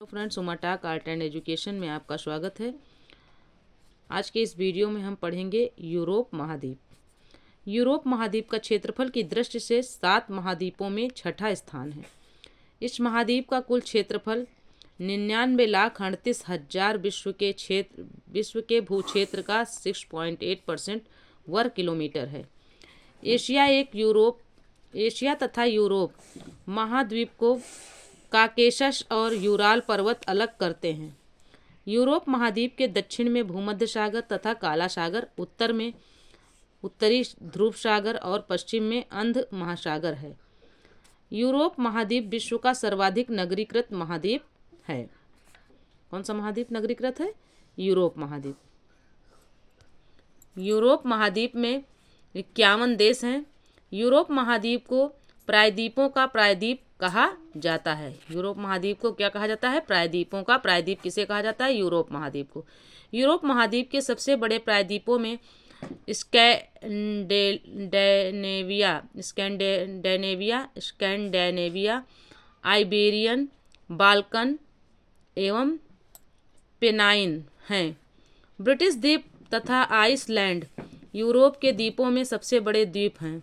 Hello friends, Uma talk art and education में आपका स्वागत है। आज के इस वीडियो में हम पढ़ेंगे यूरोप महाद्वीप। यूरोप महाद्वीप का क्षेत्रफल की दृष्टि से 7 महाद्वीपों में छठा स्थान है। इस महाद्वीप का कुल क्षेत्रफल 99,38,000 विश्व के भू क्षेत्र का 6.8% वर्ग किलोमीटर है। एशिया तथा यूरोप महाद्वीप को काकेशस और यूराल पर्वत अलग करते हैं। यूरोप महाद्वीप के दक्षिण में भूमध्य सागर तथा काला सागर, उत्तर में उत्तरी ध्रुव सागर और पश्चिम में अंध महासागर है। यूरोप महाद्वीप विश्व का सर्वाधिक नगरीकृत महाद्वीप है। कौन सा महाद्वीप नगरीकृत है? यूरोप महाद्वीप। यूरोप महाद्वीप में 51 देश हैं। यूरोप महाद्वीप को प्रायद्वीपों का प्रायद्वीप कहा जाता है। यूरोप महाद्वीप को क्या कहा जाता है? प्रायद्वीपों का प्रायद्वीप किसे कहा जाता है? यूरोप महाद्वीप को। यूरोप महाद्वीप के सबसे बड़े प्रायद्वीपों में स्कैंडेनेविया, आइबेरियन, बाल्कन एवं पेनाइन हैं। ब्रिटिश द्वीप तथा आइसलैंड यूरोप के द्वीपों में सबसे बड़े द्वीप हैं।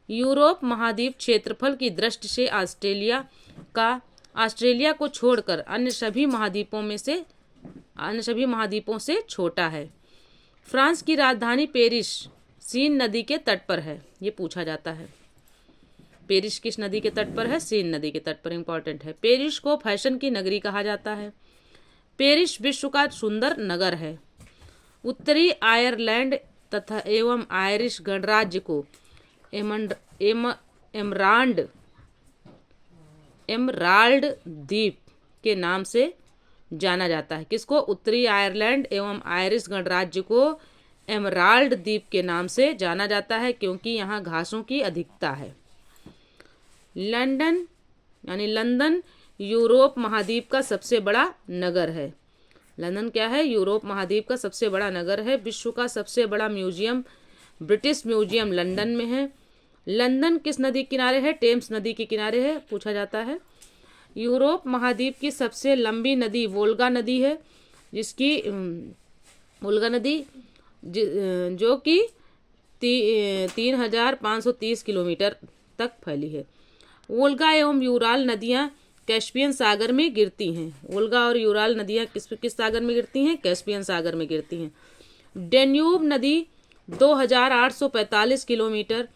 यूरोप महाद्वीप क्षेत्रफल की दृष्टि से ऑस्ट्रेलिया को छोड़कर अन्य सभी महाद्वीपों से छोटा है। फ्रांस की राजधानी पेरिस सीन नदी के तट पर है। ये पूछा जाता है। पेरिस किस नदी के तट पर है? सीन नदी के तट पर। इंपॉर्टेंट है। पेरिस को फैशन की नगरी कहा जाता है। पेरिस विश्व का सुंदर नगर है। उत्तरी आयरलैंड तथा एवं आयरिश गणराज्य को एमराल्ड द्वीप के नाम से जाना जाता है। किसको? उत्तरी आयरलैंड एवं आयरिश गणराज्य को एमराल्ड द्वीप के नाम से जाना जाता है, क्योंकि यहाँ घासों की अधिकता है। लंदन यूरोप महाद्वीप का सबसे बड़ा नगर है। लंदन क्या है? यूरोप महाद्वीप का सबसे बड़ा नगर है। विश्व का सबसे बड़ा म्यूजियम ब्रिटिश म्यूजियम लंदन में है। लंदन किस नदी के किनारे है? टेम्स नदी के किनारे है। पूछा जाता है। यूरोप महाद्वीप की सबसे लंबी नदी वोल्गा नदी है, जो कि 3,530 किलोमीटर तक फैली है। वोल्गा एवं यूराल नदियाँ कैस्पियन सागर में गिरती हैं। वोल्गा और यूराल नदियाँ किस सागर में गिरती हैं? कैस्पियन सागर में गिरती हैं। डेन्यूब नदी 2,845 किलोमीटर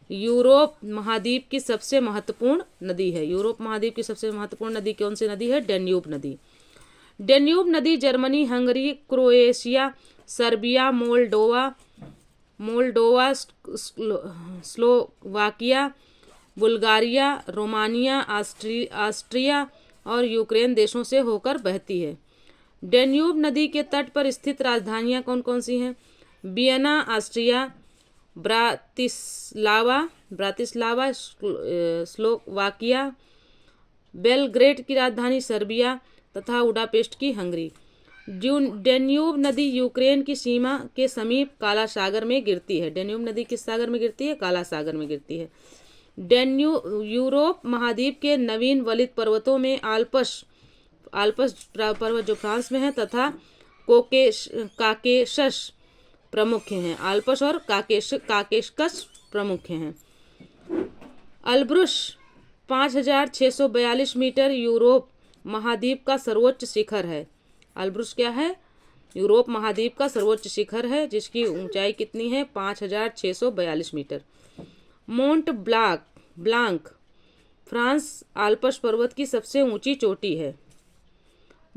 यूरोप महाद्वीप की सबसे महत्वपूर्ण नदी है। यूरोप महाद्वीप की सबसे महत्वपूर्ण नदी कौन सी नदी है? डेन्यूब नदी। डेन्यूब नदी Germany, Hungary, Croatia, Serbia, Moldova, Slovakia, Bulgaria, Romania, Austria और यूक्रेन देशों से होकर बहती है। डेन्यूब नदी के तट पर स्थित राजधानियां कौन कौन सी हैं? Vienna Austria, Bratislava Slovakia, Belgrade की राजधानी सर्बिया तथा बुडापेस्ट की हंगरी। डेन्यूब नदी यूक्रेन की सीमा के समीप काला सागर में गिरती है। डेन्यूब नदी किस सागर में गिरती है? काला सागर में गिरती है। यूरोप महाद्वीप के नवीन वलित पर्वतों में आल्प्स पर्वत जो फ्रांस में है तथा काकेशस प्रमुख हैं। आल्प्स और काकेशस प्रमुख हैं। अल्ब्रुस 5,642 मीटर मीटर महाद्वीप का सर्वोच्च शिखर है। अल्ब्रुस क्या है? यूरोप महाद्वीप का सर्वोच्च शिखर है, जिसकी ऊंचाई कितनी है? 5,642 मीटर। मोंट ब्लांक फ्रांस आल्प्स पर्वत की सबसे ऊंची चोटी है।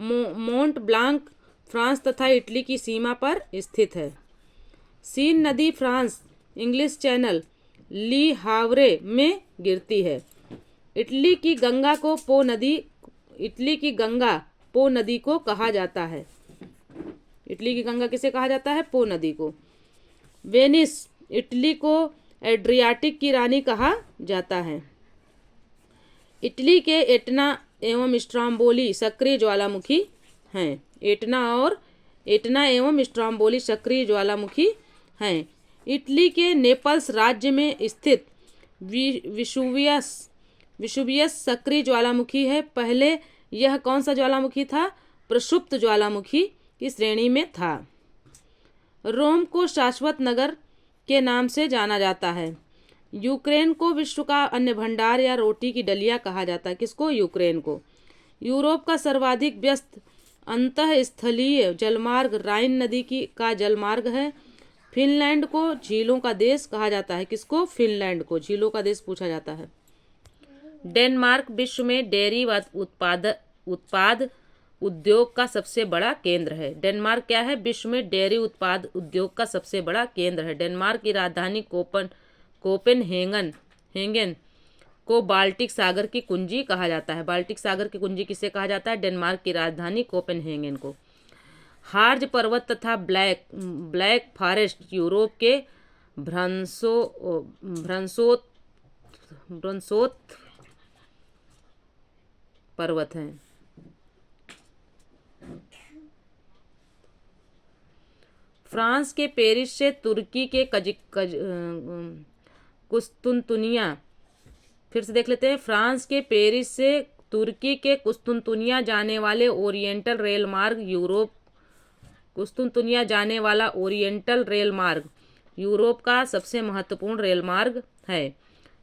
मोंट ब्लांक फ्रांस तथा इटली की सीमा पर स्थित है। सीन नदी France English Channel Le Havre में गिरती है। इटली की गंगा पो नदी को कहा जाता है। इटली की गंगा किसे कहा जाता है? पो नदी को। वेनिस इटली को एड्रियाटिक की रानी कहा जाता है। इटली के एटना एवं स्ट्रोम्बोली सक्रिय ज्वालामुखी हैं। एटना एवं स्ट्रोम्बोली सक्रिय ज्वालामुखी हैं। इटली के नेपल्स राज्य में स्थित विसुवियस सक्रिय ज्वालामुखी है। पहले यह कौन सा ज्वालामुखी था? प्रक्षुब्ध ज्वालामुखी की श्रेणी में था। रोम को शाश्वत नगर के नाम से जाना जाता है। यूक्रेन को विश्व का अन्न भंडार या रोटी की डलिया कहा जाता है। किसको? यूक्रेन को। यूरोप का सर्वाधिक व्यस्त अंतःस्थलीय जलमार्ग राइन नदी का जलमार्ग है। फिनलैंड को झीलों का देश कहा जाता है। किसको? फिनलैंड को झीलों का देश पूछा जाता है। डेनमार्क विश्व में डेयरी उत्पाद उद्योग का सबसे बड़ा केंद्र है। डेनमार्क क्या है? विश्व में डेयरी उत्पाद उद्योग का सबसे बड़ा केंद्र है। डेनमार्क की राजधानी कोपेनहेगन को बाल्टिक सागर की कुंजी कहा जाता है। बाल्टिक सागर की कुंजी किसे कहा जाता है? डेनमार्क की राजधानी कोपेनहेगन को। हार्ज पर्वत तथा ब्लैक फॉरेस्ट यूरोप के भ्रंसोत पर्वत हैं। फ्रांस के पेरिस से तुर्की के कुस्तुनतुनिया, फिर से देख लेते हैं। फ्रांस के पेरिस से तुर्की के कुस्तुनतुनिया जाने वाले ओरिएंटल रेल मार्ग यूरोप का सबसे महत्वपूर्ण रेल मार्ग है।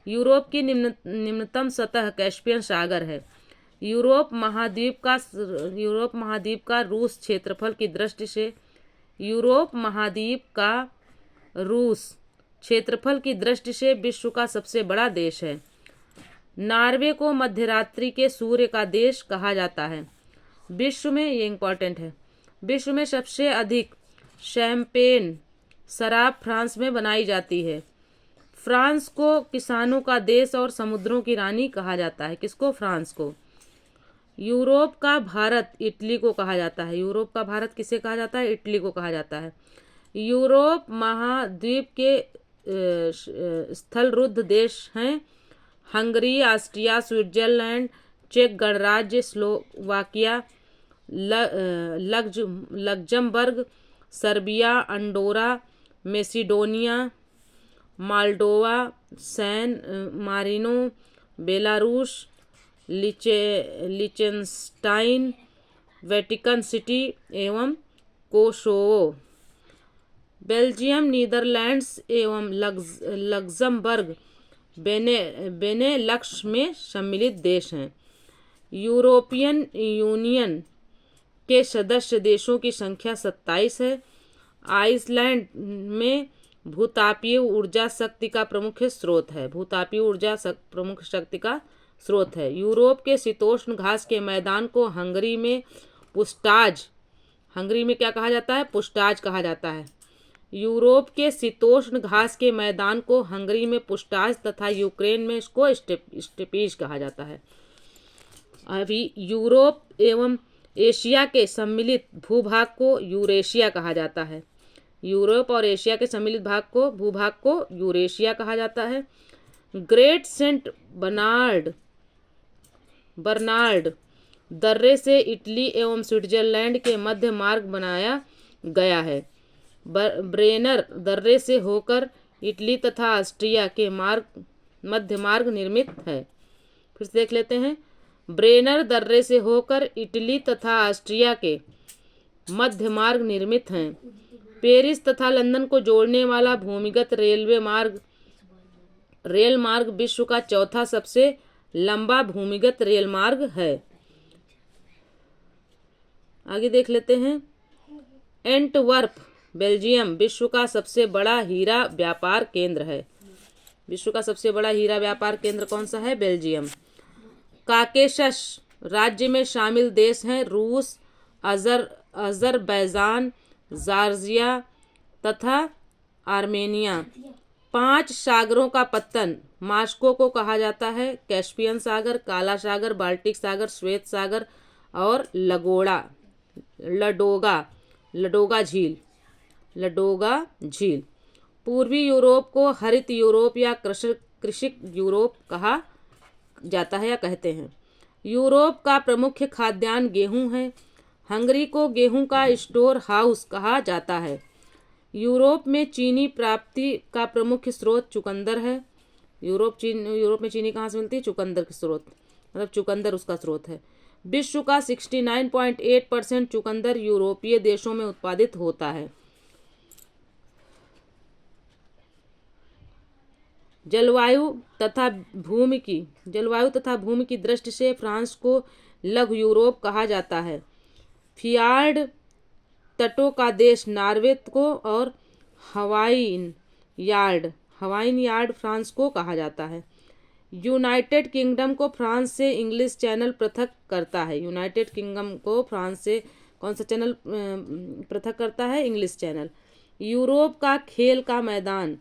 यूरोप की निम्नतम सतह कैस्पियन सागर है। यूरोप महाद्वीप का रूस क्षेत्रफल की दृष्टि से विश्व का सबसे बड़ा देश है। नॉर्वे को मध्यरात्रि के सूर्य का देश कहा जाता है। विश्व में, ये इंपॉर्टेंट है, विश्व में सबसे अधिक शैंपेन शराब फ्रांस में बनाई जाती है। फ्रांस को किसानों का देश और समुद्रों की रानी कहा जाता है। किसको? फ्रांस को। यूरोप का भारत इटली को कहा जाता है। यूरोप का भारत किसे कहा जाता है? इटली को कहा जाता है। यूरोप महाद्वीप के स्थलरुद्ध देश हैं हंगरी, ऑस्ट्रिया, स्विट्जरलैंड, चेक गणराज्य, Slovakia, Luxembourg, Serbia, Andorra, Macedonia, Moldova, San Marino, Belarus, Liechtenstein, Vatican City एवं कोसोवो। बेल्जियम, नीदरलैंड्स एवं लग्जमबर्ग बेनेलक्स में सम्मिलित देश हैं। यूरोपियन यूनियन के सदस्य देशों की संख्या 27 है। आइसलैंड में भूतापीय ऊर्जा शक्ति का प्रमुख स्रोत है। यूरोप के शीतोष्ण घास के मैदान को हंगरी में क्या कहा जाता है? पुस्टाज कहा जाता है। यूरोप के शीतोष्ण घास के मैदान को हंगरी में पुस्टाज तथा यूक्रेन में इसको स्टेपीज कहा जाता है। अभी यूरोप एवं एशिया के सम्मिलित भूभाग को यूरेशिया कहा जाता है। यूरोप और एशिया के सम्मिलित भूभाग को यूरेशिया कहा जाता है। ग्रेट सेंट बर्नार्ड दर्रे से इटली एवं स्विट्जरलैंड के मध्य मार्ग बनाया गया है। ब्रेनर दर्रे से होकर इटली तथा ऑस्ट्रिया के मध्य मार्ग निर्मित है। फिर से देख लेते हैं। ब्रेनर दर्रे से होकर इटली तथा ऑस्ट्रिया के मध्य मार्ग निर्मित हैं। पेरिस तथा लंदन को जोड़ने वाला भूमिगत रेल मार्ग विश्व का चौथा सबसे लंबा भूमिगत रेल मार्ग है। आगे देख लेते हैं। एंटवर्प बेल्जियम विश्व का सबसे बड़ा हीरा व्यापार केंद्र है। विश्व का सबसे बड़ा हीरा व्यापार केंद्र कौन सा है? बेल्जियम। काकेशस राज्य में शामिल देश हैं रूस, अजरबैजान, जॉर्जिया तथा आर्मेनिया। 5 सागरों का पत्तन मॉस्को को कहा जाता है। कैस्पियन सागर, काला सागर, बाल्टिक सागर, श्वेत सागर और लडोगा झील। पूर्वी यूरोप को हरित यूरोप या कृषिक यूरोप कहा जाता है या कहते हैं। यूरोप का प्रमुख खाद्यान्न गेहूं है। हंगरी को गेहूं का स्टोर हाउस कहा जाता है। यूरोप में चीनी प्राप्ति का प्रमुख स्रोत चुकंदर है। यूरोप में चीनी कहाँ से मिलती है? चुकंदर के स्रोत, मतलब चुकंदर उसका स्रोत है। विश्व का 69.8% चुकंदर यूरोपीय देशों में उत्पादित होता है। जलवायु तथा भूमि की दृष्टि से फ्रांस को लघु यूरोप कहा जाता है। फियार्ड तटों का देश नॉर्वे को और हवाइन यार्ड फ्रांस को कहा जाता है। यूनाइटेड किंगडम को फ्रांस से इंग्लिश चैनल पृथक करता है। यूनाइटेड किंगडम को फ्रांस से कौन सा चैनल पृथक करता है? English channel. यूरोप का खेल का मैदान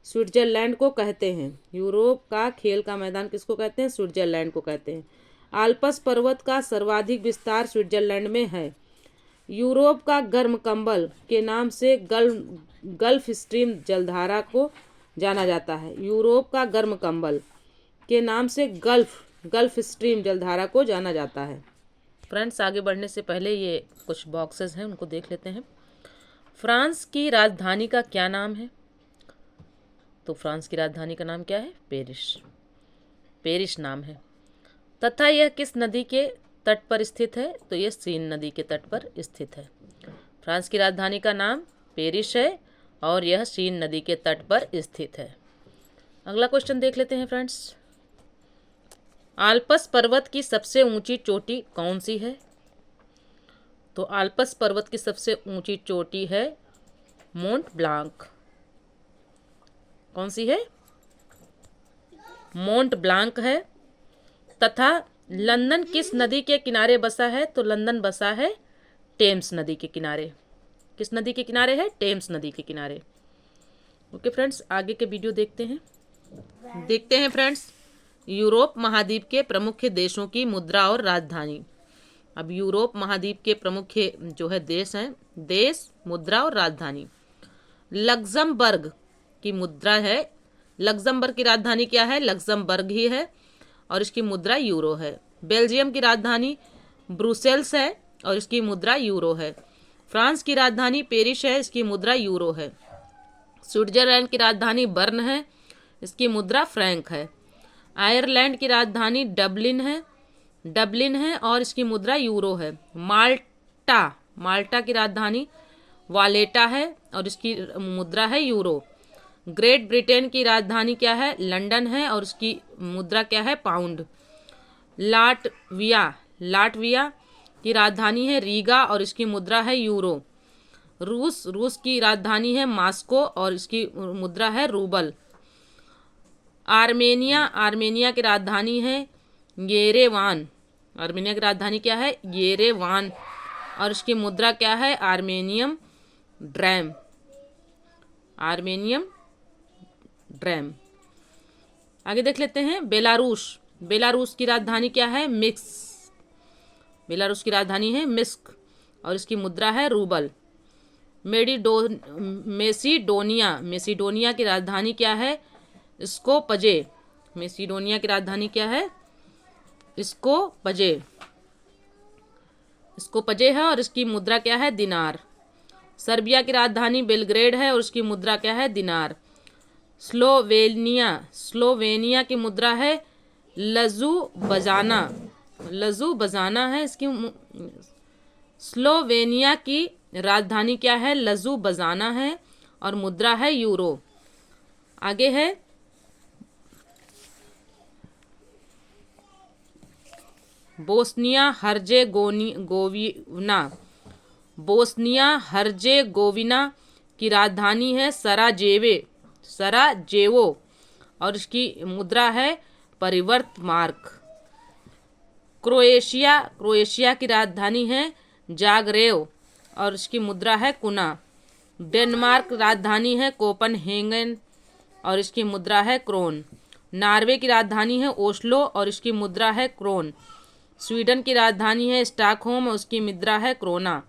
स्विट्जरलैंड को कहते हैं। यूरोप का खेल का मैदान किसको कहते हैं? स्विट्जरलैंड को कहते हैं। आल्प्स पर्वत का सर्वाधिक विस्तार स्विट्जरलैंड में है। यूरोप का गर्म कंबल के नाम से गल्फ स्ट्रीम जलधारा को जाना जाता है। यूरोप का गर्म कंबल के नाम से गल्फ स्ट्रीम जलधारा को जाना जाता है। फ्रेंड्स, आगे बढ़ने से पहले ये कुछ बॉक्सेस हैं, उनको देख लेते हैं। फ्रांस की राजधानी का क्या नाम है? तो फ्रांस की राजधानी का नाम क्या है? पेरिस नाम है। तथा यह किस नदी के तट पर स्थित है? तो यह सीन नदी के तट पर स्थित है। फ्रांस की राजधानी का नाम पेरिस है और यह सीन नदी के तट पर स्थित है। अगला क्वेश्चन देख लेते हैं फ्रेंड्स। आल्प्स पर्वत की सबसे ऊंची चोटी कौन सी है? तो आल्प्स पर्वत की सबसे ऊंची चोटी है मोंट ब्लांक। कौन सी है? मोंट ब्लांक है। तथा लंदन किस नदी के किनारे बसा है? तो लंदन बसा है टेम्स नदी के किनारे। किस नदी के किनारे है? टेम्स नदी के किनारे। ओके फ्रेंड्स, आगे के वीडियो देखते हैं फ्रेंड्स। यूरोप महाद्वीप के प्रमुख देशों की मुद्रा और राजधानी। अब यूरोप महाद्वीप के प्रमुख जो है देश हैं, मुद्रा और राजधानी। लक्जमबर्ग की मुद्रा है। लक्जमबर्ग की राजधानी क्या है? लक्जमबर्ग ही है और इसकी मुद्रा यूरो है। बेल्जियम की राजधानी ब्रुसेल्स है और इसकी मुद्रा यूरो है। फ्रांस की राजधानी पेरिस है, इसकी मुद्रा यूरो है। स्विट्जरलैंड की राजधानी बर्न है, इसकी मुद्रा फ्रैंक है। आयरलैंड की राजधानी डबलिन है और इसकी मुद्रा यूरो है। माल्टा की राजधानी वालेटा है और इसकी मुद्रा है यूरो। ग्रेट ब्रिटेन की राजधानी क्या है? लंदन है और उसकी मुद्रा क्या है? पाउंड। लाटविया की राजधानी है रीगा और इसकी मुद्रा है यूरो। रूस की राजधानी है मॉस्को और इसकी मुद्रा है रूबल। आर्मेनिया की राजधानी है येरेवान। आर्मेनिया की राजधानी क्या है? येरेवान और इसकी मुद्रा क्या है? आर्मेनियम ड्रैम। आगे देख लेते हैं बेलारूस की राजधानी क्या है? बेलारूस की राजधानी है मिस्क और इसकी मुद्रा है रूबल। मेसिडोनिया की राजधानी क्या है? स्कोपजे। मेसिडोनिया की राजधानी क्या है? स्कोपजे है और इसकी मुद्रा क्या है? दिनार। सर्बिया की राजधानी बेलग्रेड है और उसकी मुद्रा क्या है? दिनार। स्लोवेनिया की मुद्रा है लजू बजाना है इसकी। स्लोवेनिया की राजधानी क्या है? लजू बजाना है और मुद्रा है यूरो। आगे है बोस्निया हर्जेगोविना की राजधानी है सराजेवो और इसकी मुद्रा है परिवर्त मार्क। क्रोएशिया की राजधानी है जागरेव और इसकी मुद्रा है कुना। डेनमार्क राजधानी है कोपनहेगन और इसकी मुद्रा है क्रोन। नॉर्वे की राजधानी है ओस्लो और इसकी मुद्रा है क्रोन। स्वीडन की राजधानी है स्टॉकहोम और उसकी मुद्रा है क्रोना।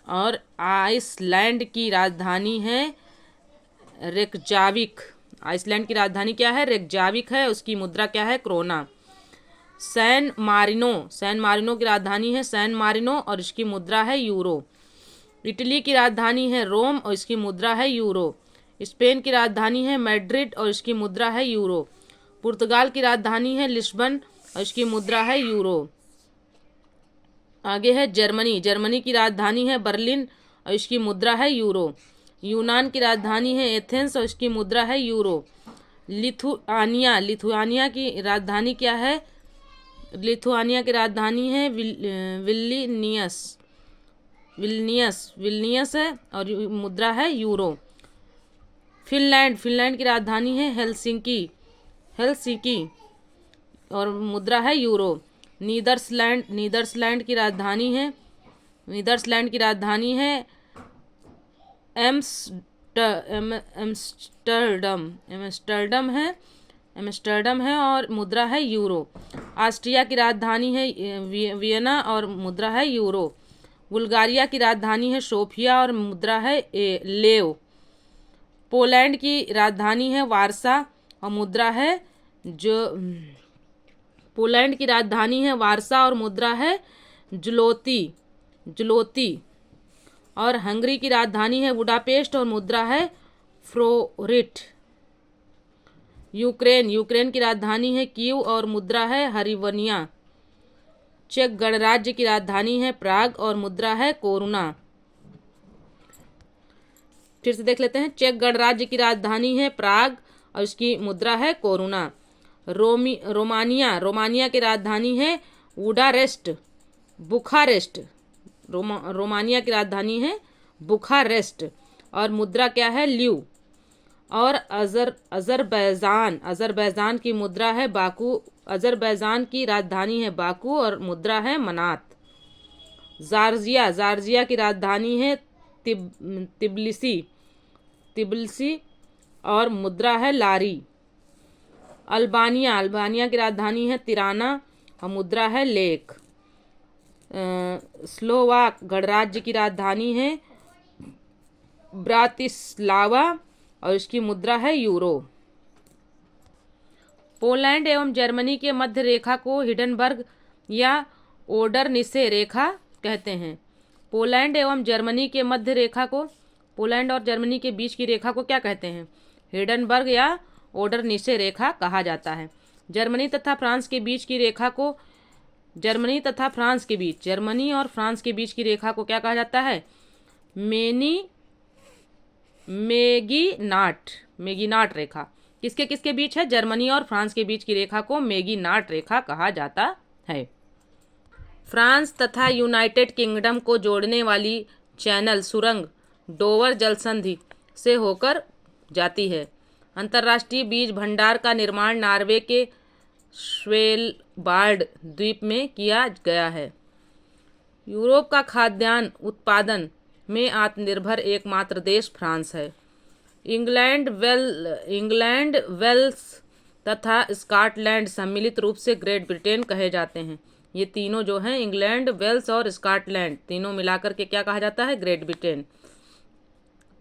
और आइसलैंड की राजधानी है रेकजाविक। आइसलैंड की राजधानी क्या है? रेकजाविक है, उसकी मुद्रा क्या है? क्रोना। सैन मारिनो की राजधानी है सैन मारिनो और इसकी मुद्रा है यूरो। इटली की राजधानी है रोम और इसकी मुद्रा है यूरो। स्पेन की राजधानी है मैड्रिड और इसकी मुद्रा है यूरो। पुर्तगाल की राजधानी है लिस्बन और इसकी मुद्रा है यूरो। आगे है जर्मनी। जर्मनी की राजधानी है बर्लिन और इसकी मुद्रा है यूरो। यूनान की राजधानी है एथेंस और इसकी मुद्रा है यूरो। लिथुआनिया। लिथुआनिया की राजधानी क्या है? लिथुआनिया की राजधानी है विल्नियस। विल्नियस है और मुद्रा है यूरो। फिनलैंड। फिनलैंड की राजधानी है हेलसिंकी और मुद्रा है यूरो। नीदरलैंड की राजधानी है एम्स्टर्डम है और मुद्रा है यूरो। ऑस्ट्रिया की राजधानी है वियना और मुद्रा है यूरो। बुल्गारिया की राजधानी है सोफिया और मुद्रा है लेव। पोलैंड की राजधानी है वारसा और मुद्रा है पोलैंड की राजधानी है वारसा और मुद्रा है जुलोती। और हंगरी की राजधानी है बुडापेस्ट और मुद्रा है फ्रोरिट। यूक्रेन की राजधानी है कीव और मुद्रा है हरिवनिया। चेक गणराज्य की राजधानी है प्राग और मुद्रा है कोरुना। फिर से देख लेते हैं। चेक गणराज्य की राजधानी है प्राग और इसकी मुद्रा है कोरुना। रोमानिया की राजधानी है बुखारेस्ट। रोमानिया की राजधानी है बुखारेस्ट और मुद्रा क्या है ल्यू। और अजरबैजान की मुद्रा है बाकू। अजरबैजान की राजधानी है बाकू और मुद्रा है मनात। जॉर्जिया की राजधानी है तिब्लिसी और मुद्रा है लारी। अल्बानिया की राजधानी है तिराना और मुद्रा है लेक। स्लोवाक गणराज्य की राजधानी है ब्रातिस्लावा और इसकी मुद्रा है यूरो। पोलैंड एवं जर्मनी के मध्य रेखा को हिडनबर्ग या ओडरनिसे रेखा कहते हैं। पोलैंड और जर्मनी के बीच की रेखा को क्या कहते हैं? हिडनबर्ग या ओडरनिसे रेखा कहा जाता है। जर्मनी और फ्रांस के बीच की रेखा को क्या कहा जाता है? मेगिनाट रेखा। किसके बीच है? जर्मनी और फ्रांस के बीच की रेखा को मेगिनाट रेखा कहा जाता है। फ्रांस तथा यूनाइटेड किंगडम को जोड़ने वाली चैनल सुरंग डोवर जलसंधि से होकर जाती है। अंतर्राष्ट्रीय बीज भंडार का निर्माण नॉर्वे के स्वेलबार्ड द्वीप में किया गया है। यूरोप का खाद्यान्न उत्पादन में आत्मनिर्भर एकमात्र देश फ्रांस है। इंग्लैंड, वेल्स तथा स्कॉटलैंड सम्मिलित रूप से ग्रेट ब्रिटेन कहे जाते हैं। ये तीनों जो हैं, इंग्लैंड, वेल्स और स्कॉटलैंड, तीनों मिलाकर के क्या कहा जाता है? Great Britain.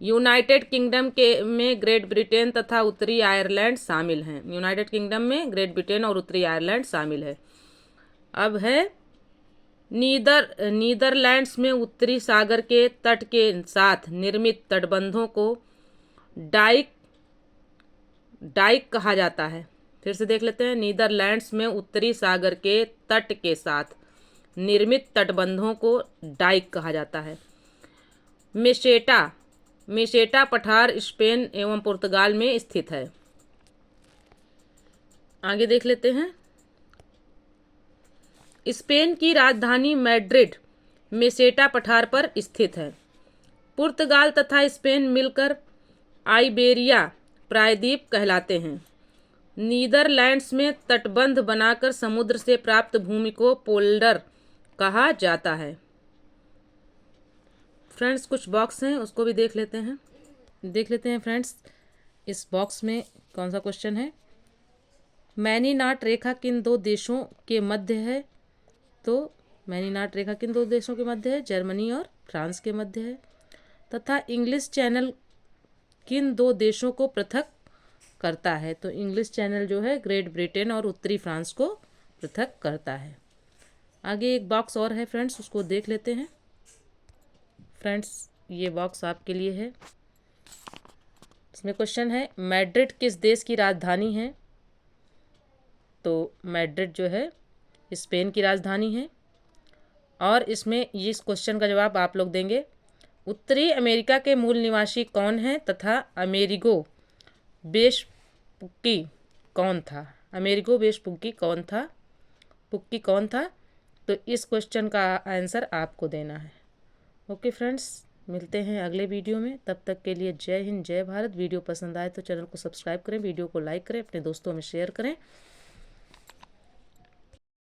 यूनाइटेड किंगडम में ग्रेट ब्रिटेन तथा उत्तरी आयरलैंड शामिल हैं। यूनाइटेड किंगडम में ग्रेट ब्रिटेन और उत्तरी आयरलैंड शामिल है। अब है नीदरलैंड्स में उत्तरी सागर के तट के साथ निर्मित तटबंधों को डाइक कहा जाता है। फिर से देख लेते हैं। नीदरलैंड्स में उत्तरी सागर के तट के साथ निर्मित तटबंधों को डाइक कहा जाता है। मेसेटा पठार स्पेन एवं पुर्तगाल में स्थित है। आगे देख लेते हैं। स्पेन की राजधानी मैड्रिड मेसेटा पठार पर स्थित है। पुर्तगाल तथा स्पेन मिलकर आइबेरिया प्रायद्वीप कहलाते हैं। नीदरलैंड्स में तटबंध बनाकर समुद्र से प्राप्त भूमि को पोल्डर कहा जाता है। फ्रेंड्स, कुछ बॉक्स हैं उसको भी देख लेते हैं फ्रेंड्स। इस बॉक्स में कौन सा क्वेश्चन है? मैनीनाट रेखा किन दो देशों के मध्य है? तो मैनीनाट रेखा किन दो देशों के मध्य है? जर्मनी और फ्रांस के मध्य है। तथा इंग्लिश चैनल किन दो देशों को पृथक करता है? तो इंग्लिश चैनल जो है ग्रेट ब्रिटेन और उत्तरी फ्रांस को पृथक करता है। आगे एक बॉक्स और है फ्रेंड्स, उसको देख लेते हैं। फ्रेंड्स, ये बॉक्स आपके लिए है। इसमें क्वेश्चन है, मैड्रिड किस देश की राजधानी है? तो मैड्रिड जो है स्पेन की राजधानी है। और इसमें इस क्वेश्चन का जवाब आप लोग देंगे। उत्तरी अमेरिका के मूल निवासी कौन हैं तथा अमेरिगो वेस्पुक्की कौन था? अमेरिगो वेस्पुक्की कौन था? पुक्की कौन था? तो इस क्वेश्चन का आंसर आपको देना है। ओके फ्रेंड्स, मिलते हैं अगले वीडियो में। तब तक के लिए जय हिंद, जय भारत। वीडियो पसंद आए तो चैनल को सब्सक्राइब करें, वीडियो को लाइक करें, अपने दोस्तों में शेयर करें।